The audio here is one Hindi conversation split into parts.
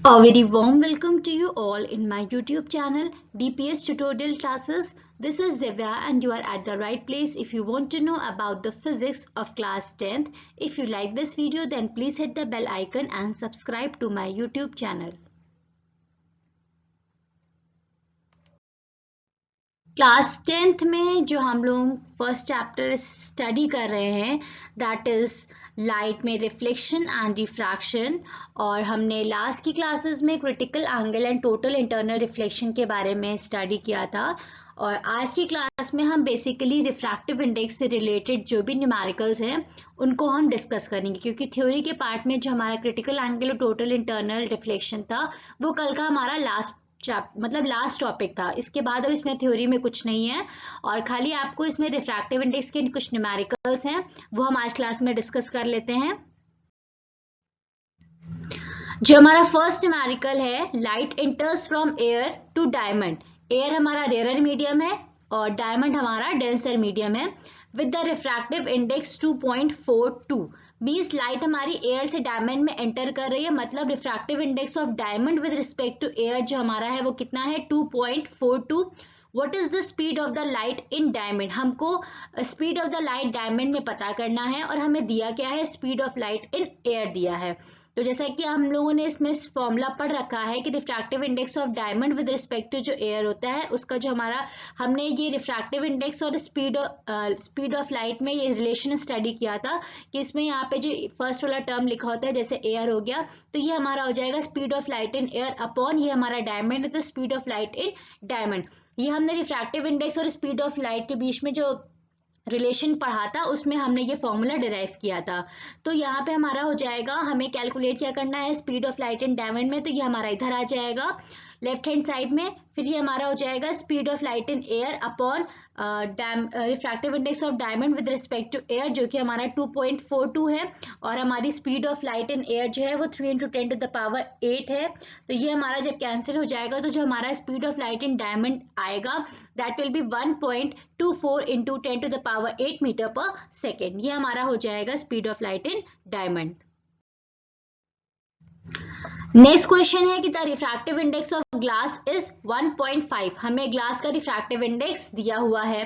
A very warm welcome to you all in my YouTube channel DPS Tutorial Classes. This is Divya and you are at the right place if you want to know about the physics of class 10th. If you like this video then please hit the bell icon and subscribe to my YouTube channel. Class 10th में जो हम लोग फर्स्ट चैप्टर स्टडी कर रहे हैं दैट इज लाइट में रिफ्लेक्शन एंड रिफ्रैक्शन, और हमने लास्ट की क्लासेस में critical angle and total internal reflection के बारे में स्टडी किया था। और आज की क्लास में हम बेसिकली रिफ्रैक्टिव इंडेक्स से रिलेटेड जो भी न्यूमेरिकल्स हैं उनको हम डिस्कस करेंगे, क्योंकि थ्योरी के पार्ट में जो हमारा क्रिटिकल एंगल और टोटल इंटरनल रिफ्लेक्शन था वो कल का हमारा लास्ट टॉपिक था। इसके बाद अब इसमें थ्योरी में कुछ नहीं है और खाली आपको इसमें रिफ्रैक्टिव इंडेक्स के कुछ न्यूमेरिकल्स हैं वो हम आज क्लास में डिस्कस कर लेते हैं। जो हमारा फर्स्ट न्यूमेरिकल है, light enters from air to diamond. Air हमारा रेयर मीडियम है और डायमंड हमारा डेंसर मीडियम है with the refractive index 2.42। Means light हमारी एयर से डायमंड में एंटर कर रही है, मतलब refractive index of diamond with respect to air जो हमारा है वो कितना है 2.42। What is the speed of the light in diamond? हमको speed of the light diamond में पता करना है और हमें दिया क्या है, speed of light in air दिया है। तो जैसा कि हम लोगों ने इसमें फॉर्मूला पढ़ रखा है कि refractive index of diamond with respect to जो एयर होता है उसका जो हमारा हमने ये रिफ्रैक्टिव इंडेक्स और स्पीड ऑफ लाइट में ये रिलेशन स्टडी किया था कि इसमें यहाँ पे जो फर्स्ट वाला टर्म लिखा होता है जैसे एयर हो गया तो ये हमारा हो जाएगा speed of light in air upon ये हमारा डायमंड है तो speed of light in diamond. ये हमने रिफ्रैक्टिव इंडेक्स और स्पीड ऑफ लाइट के बीच में जो रिलेशन पढ़ा था उसमें हमने ये फॉर्मूला डिराइव किया था। तो यहाँ पे हमारा हो जाएगा, हमें कैलकुलेट क्या करना है speed of light in diamond में, तो ये हमारा इधर आ जाएगा लेफ्ट हैंड साइड में। फिर ये हमारा हो जाएगा speed of light in air upon refractive index of diamond with respect to air जो कि हमारा 2.42 है और हमारी speed of light in air जो है वो 3 × 10⁸ है। तो ये हमारा जब कैंसिल हो जाएगा तो जो हमारा speed of light in diamond आएगा that will B 1.24 × 10⁸ metre per second. ये हमारा हो जाएगा speed of light in diamond. Next question है कि the refractive index of glass is 1.5। हमें ग्लास का रिफ्रैक्टिव इंडेक्स दिया हुआ है।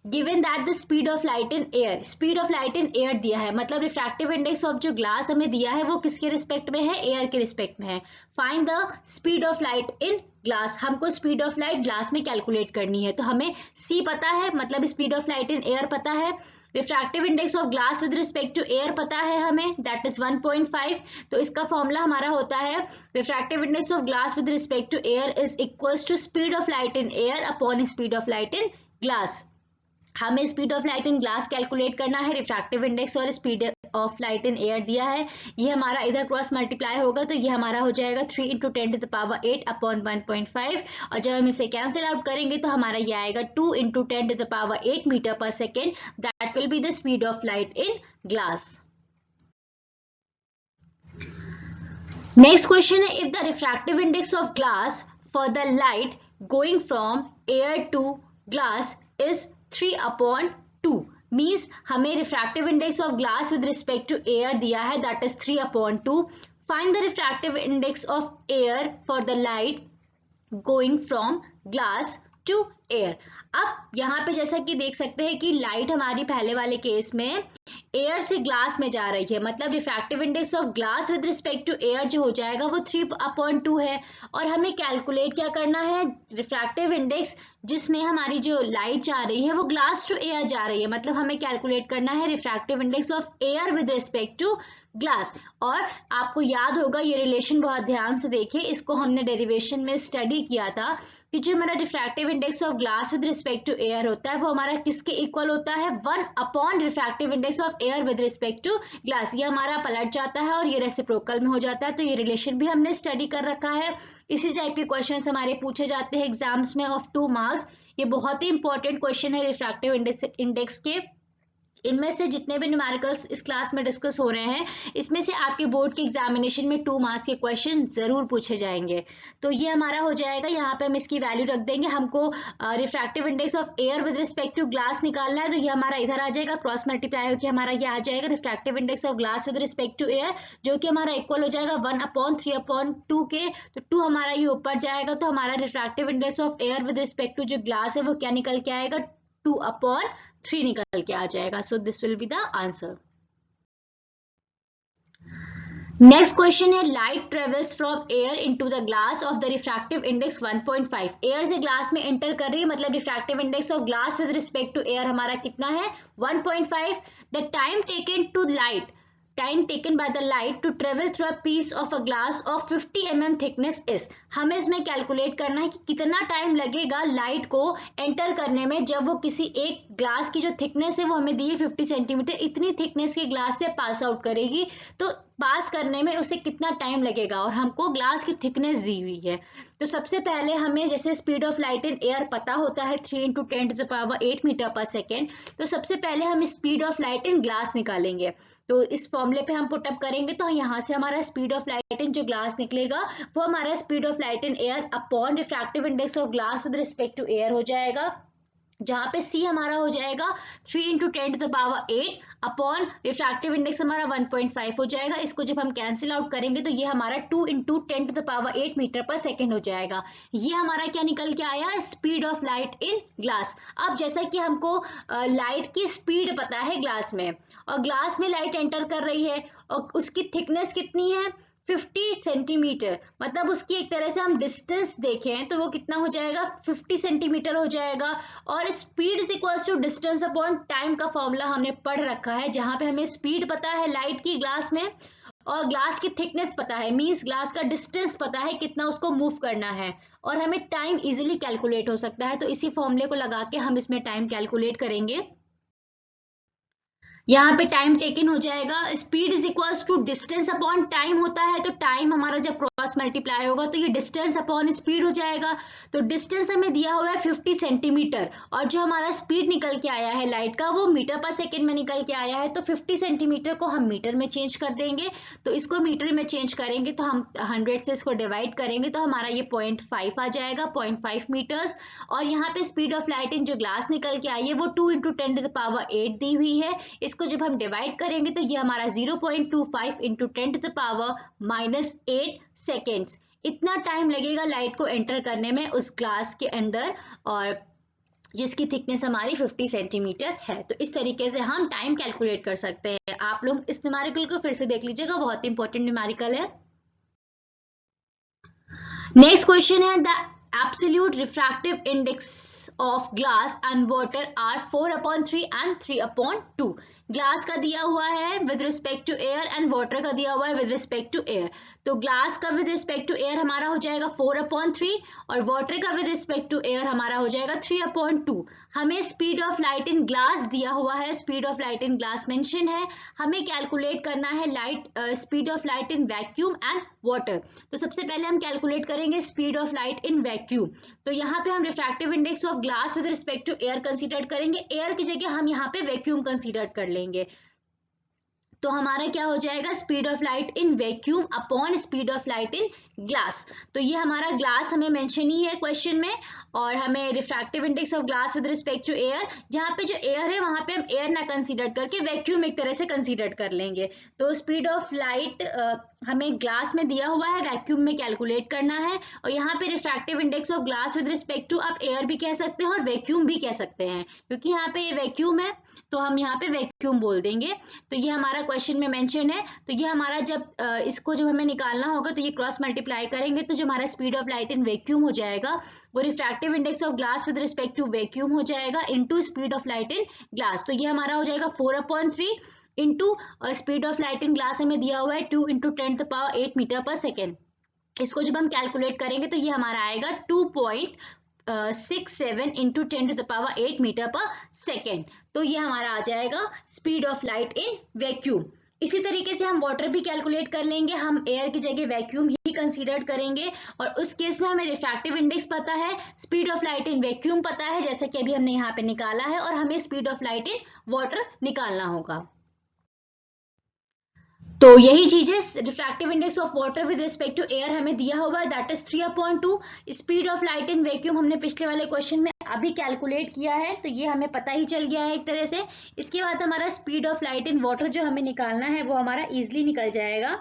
Given that the speed of light in air, speed of light in air दिया है, मतलब रिफ्रैक्टिव इंडेक्स ऑफ जो ग्लास हमें दिया है वो किसके रिस्पेक्ट में है, एयर के रिस्पेक्ट में है। Find the speed of light in glass. हमको स्पीड ऑफ लाइट ग्लास में कैलकुलेट करनी है, तो हमें सी पता है मतलब speed of light in air पता है, refractive index of glass with respect to air पता है हमें दैट इज 1.5। तो इसका फॉर्मूला हमारा होता है refractive index of glass with respect to air is equals to speed of light in air upon speed of light in glass. हमें speed of light in glass calculate करना है, रिफ्रैक्टिव इंडेक्स और speed of light in air दिया है, ये हमारा इधर क्रॉस मल्टीप्लाई होगा तो ये हमारा हो जाएगा 3 × 10⁸ अपॉन 1.5 और जब हम इसे कैंसिल आउट करेंगे तो हमारा ये आएगा 2 × 10⁸ metre per second. That will be the speed of light in glass. Next question है, if the refractive index of glass for the light going from air to glass is 3/2 means हमें refractive index of glass with respect to air दिया है that is 3/2। Find the refractive index of air for the light going from glass to air. अब यहाँ पे जैसा कि देख सकते हैं कि लाइट हमारी पहले वाले केस में एयर से ग्लास में जा रही है, मतलब refractive index of glass with respect to air जो हो जाएगा वो 3/2 है और हमें कैलकुलेट क्या करना है, रिफ्रैक्टिव इंडेक्स जिसमें हमारी जो लाइट जा रही है वो ग्लास टू एयर जा रही है, मतलब हमें कैलकुलेट करना है refractive index of air with respect to glass. और आपको याद होगा ये रिलेशन बहुत ध्यान से देखिए, इसको हमने डेरिवेशन में स्टडी किया था कि जो हमारा refractive index of glass with respect to air होता है वो हमारा किसके इक्वल होता है, 1 upon refractive index of air with respect to glass. ये हमारा पलट जाता है और ये रेसिप्रोकल में हो जाता है, तो ये रिलेशन भी हमने स्टडी कर रखा है। इसी टाइप के क्वेश्चन हमारे पूछे जाते हैं एग्जाम्स में ऑफ 2 मार्क्स। ये बहुत ही इंपॉर्टेंट क्वेश्चन है रिफ्रैक्टिव इंडेक्स के। इनमें से जितने भी न्यूमेरिकल्स इस क्लास में डिस्कस हो रहे हैं, इसमें से आपके बोर्ड के एग्जामिनेशन में 2 मार्क्स के क्वेश्चन जरूर पूछे जाएंगे। तो ये हमारा हो जाएगा, यहाँ पे हम इसकी वैल्यू रख देंगे। हमको refractive index of air with respect to glass निकालना है, तो ये हमारा इधर आ जाएगा, क्रॉस मल्टीप्लाई होकर हमारा ये आ जाएगा refractive index of glass with respect to air, जो कि हमारा इक्वल हो जाएगा 1/3/2 के। तो 2 हमारा ये ऊपर जाएगा, तो हमारा refractive index of air with respect to जो ग्लास है वो क्या निकल के आएगा, 2/3 निकल के आ जाएगा। So this will be the answer. Next question है, light travels from air into the glass of the refractive index 1.5। Air से ग्लास में एंटर कर रही है, मतलब refractive index of glass with respect to air हमारा कितना है, 1.5। The time taken by the light to travel through a piece of a glass of 50 mm thickness is। हमें इसमें कैलकुलेट करना है कि कितना टाइम लगेगा लाइट को एंटर करने में, जब वो किसी एक ग्लास की जो थिकनेस है वो हमें दी है 50 सेंटीमीटर, इतनी थिकनेस के ग्लास से पास आउट करेगी, तो पास करने में उसे कितना टाइम लगेगा, और हमको ग्लास की थिकनेस दी हुई है। तो सबसे पहले हमें जैसे speed of light in air पता होता है 3 × 10⁸ मीटर पर सेकेंड, तो सबसे पहले हम speed of light in glass निकालेंगे। तो इस फॉर्मूले पे हम पुटअप करेंगे, तो यहाँ से हमारा स्पीड ऑफ लाइट इन जो ग्लास निकलेगा वो हमारा speed of light in air upon refractive index of glass with respect to air हो जाएगा, जहां पे c हमारा हो जाएगा 3 × 10⁸ अपॉन रिफ्रैक्टिव इंडेक्स हमारा 1.5 हो जाएगा। इसको जब हम कैंसिल आउट करेंगे तो ये हमारा 2 × 10⁸ मीटर पर सेकेंड हो जाएगा। ये हमारा क्या निकल के आया, speed of light in glass. अब जैसा कि हमको लाइट की स्पीड पता है ग्लास में, और ग्लास में लाइट एंटर कर रही है और उसकी थिकनेस कितनी है, 50 सेंटीमीटर, मतलब उसकी एक तरह से हम डिस्टेंस देखें तो वो कितना हो जाएगा, 50 सेंटीमीटर हो जाएगा। और speed is equal to distance upon time का फॉर्मूला हमने पढ़ रखा है, जहां पे हमें स्पीड पता है लाइट की ग्लास में, और ग्लास की थिकनेस पता है, मींस ग्लास का डिस्टेंस पता है कितना उसको मूव करना है, और हमें टाइम इजीली कैलकुलेट हो सकता है। तो इसी फॉर्मूले को लगा के हम इसमें टाइम कैलकुलेट करेंगे। यहाँ पे टाइम टेकन हो जाएगा, speed is equals to distance upon time होता है, तो टाइम हमारा जब क्रॉस मल्टीप्लाई होगा तो ये डिस्टेंस अपॉन स्पीड हो जाएगा। तो डिस्टेंस हमें दिया हुआ है 50 सेंटीमीटर, और जो हमारा स्पीड निकल के आया है लाइट का वो मीटर पर सेकेंड में निकल के आया है, तो 50 सेंटीमीटर को हम मीटर में चेंज कर देंगे। तो इसको मीटर में चेंज करेंगे तो हम 100 से इसको डिवाइड करेंगे तो हमारा ये 0.5 आ जाएगा, 0.5 मीटर्स। और यहाँ पे स्पीड ऑफ लाइट इन जो ग्लास निकल के आई है वो 2 × 10⁸ दी हुई है। इसको जब हम डिवाइड करेंगे तो ये हमारा 0.25 × 10⁻⁻8 सेकेंड्स, इतना टाइम लगेगा लाइट को एंटर करने में उस ग्लास के अंदर, और जिसकी थिकनेस हमारी 50 सेंटीमीटर है। तो इस तरीके से हम टाइम कैलकुलेट कर सकते हैं। आप लोग इस न्यूमेरिकल को फिर से देख लीजिएगा, बहुत इंपॉर्टेंट न्यूमेरिकल है। नेक्स्ट क्वेश्चन है, the absolute refractive index of glass and water are 4/3 and 3/2। Glass का दिया हुआ है with respect to air and water का दिया हुआ है विद रिस्पेक्ट टू एयर। तो ग्लास का विद रिस्पेक्ट टू एयर हमारा हो जाएगा 4/3 और वाटर का विद रिस्पेक्ट टू एयर हमारा हो जाएगा 3/2। हमें speed of light in glass दिया हुआ है, speed of light in glass mention है। हमें कैलकुलेट करना है speed of light in vacuum and water. तो सबसे पहले हम कैलकुलेट करेंगे speed of light in vacuum. तो यहाँ पे हम refractive index of glass with respect to air consider करेंगे, एयर की जगह हम यहाँ पे वैक्यूम कंसीडर कर लेंगे। तो हमारा क्या हो जाएगा, speed of light in vacuum upon speed of light in glass. तो ये हमारा ग्लास हमें मेंशन ही है क्वेश्चन में, और हमें refractive index of glass with respect to air, जहाँ पे जो एयर है वहां पे हम एयर ना कंसीडर करके वैक्यूम एक तरह से कंसीडर कर लेंगे। तो स्पीड ऑफ लाइट हमें ग्लास में दिया हुआ है, वैक्यूम में कैलकुलेट करना है। और यहाँ पे refractive index of glass with respect to आप एयर भी कह सकते हैं और वैक्यूम भी कह सकते हैं, क्योंकि यहाँ पे ये वैक्यूम है तो हम यहाँ पे वैक्यूम बोल देंगे। तो ये हमारा क्वेश्चन में मेंशन है। तो ये हमारा जब इसको जब हमें निकालना होगा तो ये क्रॉस मल्टीप्लाई करेंगे तो जो हमारा speed of light in vacuum हो जाएगा वो refractive index of glass with respect to vacuum हो जाएगा into speed of light in glass. तो ये हमारा हो जाएगा 4/3 into speed of light in glass हमें दिया हुआ है 2 × 10⁸ मीटर पर सेकेंड। इसको जब हम कैलकुलेट करेंगे तो ये हमारा आएगा 2.67 × 10⁸ मीटर पर सेकेंड। तो ये हमारा आ जाएगा speed of light in vacuum. इसी तरीके से हम वाटर भी कैलकुलेट कर लेंगे, हम एयर की जगह वैक्यूम ही कंसीडर करेंगे और उस केस में हमें रिफ्रैक्टिव इंडेक्स पता है, speed of light in vacuum पता है जैसा कि अभी हमने यहाँ पे निकाला है, और हमें speed of light in water निकालना होगा। तो यही चीज है, refractive index of water with respect to air हमें दिया हुआ है, that is 3/2। Speed of light in vacuum हमने पिछले वाले क्वेश्चन में अभी कैलकुलेट किया है, तो ये हमें पता ही चल गया है एक तरह से। इसके बाद हमारा speed of light in water जो हमें निकालना है वो हमारा इजिली निकल जाएगा।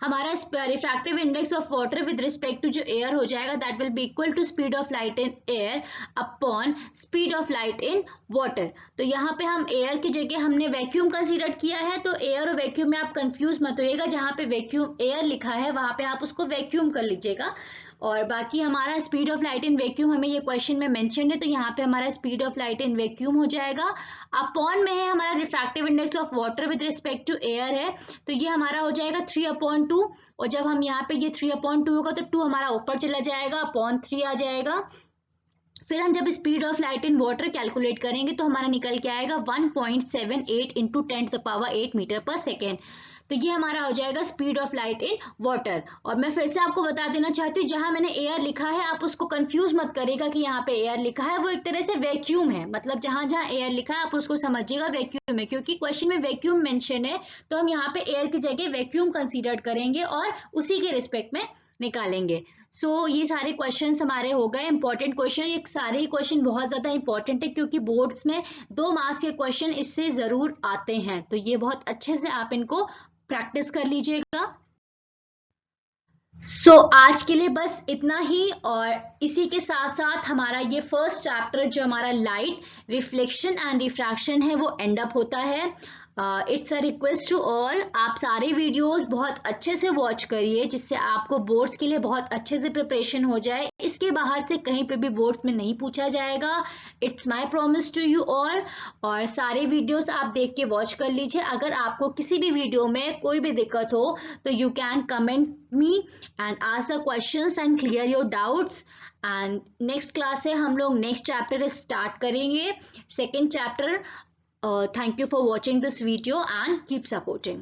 हमारा refractive index of water with respect to जो एयर हो जाएगा, that will be equal to speed of light in air upon speed of light in water. तो यहाँ पे हम एयर की जगह हमने वैक्यूम कंसीडर किया है, तो एयर और वैक्यूम में आप कंफ्यूज मत होइएगा, जहाँ पे वैक्यूम एयर लिखा है वहां पे आप उसको वैक्यूम कर लीजिएगा। और बाकी हमारा speed of light in vacuum हमें ये क्वेश्चन में मेंशन है, तो यहाँ पे हमारा speed of light in vacuum हो जाएगा। अपॉन में है हमारा refractive index of water with respect to air है, तो ये हमारा हो जाएगा 3/2। और जब हम यहाँ पे ये 3/2 होगा तो 2 हमारा ऊपर चला जाएगा, अपॉन 3 आ जाएगा। फिर हम जब speed of light in water calculate करेंगे तो हमारा निकल के आएगा 1.78 इंटू 10⁸ मीटर पर सेकेंड। तो ये हमारा हो जाएगा speed of light in water. और मैं फिर से आपको बता देना चाहती हूँ, जहां मैंने एयर लिखा है आप उसको कंफ्यूज मत करिएगा कि यहाँ पे एयर लिखा है, वो एक तरह से वैक्यूम है, मतलब जहां जहां एयर लिखा है आप उसको समझिएगा वैक्यूम है, क्योंकि क्वेश्चन में वैक्यूम मेंशन है, तो हम यहाँ पे एयर की जगह वैक्यूम कंसीडर करेंगे और उसी के रिस्पेक्ट में निकालेंगे। ये सारे क्वेश्चंस हमारे हो गए इंपॉर्टेंट क्वेश्चन। ये सारे ही क्वेश्चन बहुत ज्यादा इंपॉर्टेंट है, क्योंकि बोर्ड्स में 2 मार्क्स के क्वेश्चन इससे जरूर आते हैं, तो ये बहुत अच्छे से आप इनको प्रैक्टिस कर लीजिएगा। आज के लिए बस इतना ही, और इसी के साथ साथ हमारा ये फर्स्ट चैप्टर जो हमारा लाइट रिफ्लेक्शन एंड रिफ्रैक्शन है वो एंड अप होता है। It's a request to all, आप सारे वीडियोस बहुत अच्छे से वॉच करिए, जिससे आपको बोर्ड्स के लिए बहुत अच्छे से प्रिपरेशन हो जाए। इसके बाहर से कहीं पे भी बोर्ड्स में नहीं पूछा जाएगा, it's my promise to you all. और सारे वीडियोस आप देख के वॉच कर लीजिए। अगर आपको किसी भी वीडियो में कोई भी दिक्कत हो तो you can comment me and ask the questions and clear your doubts. And next class है, हम लोग नेक्स्ट चैप्टर स्टार्ट करेंगे, second chapter. Thank you for watching this video and keep supporting.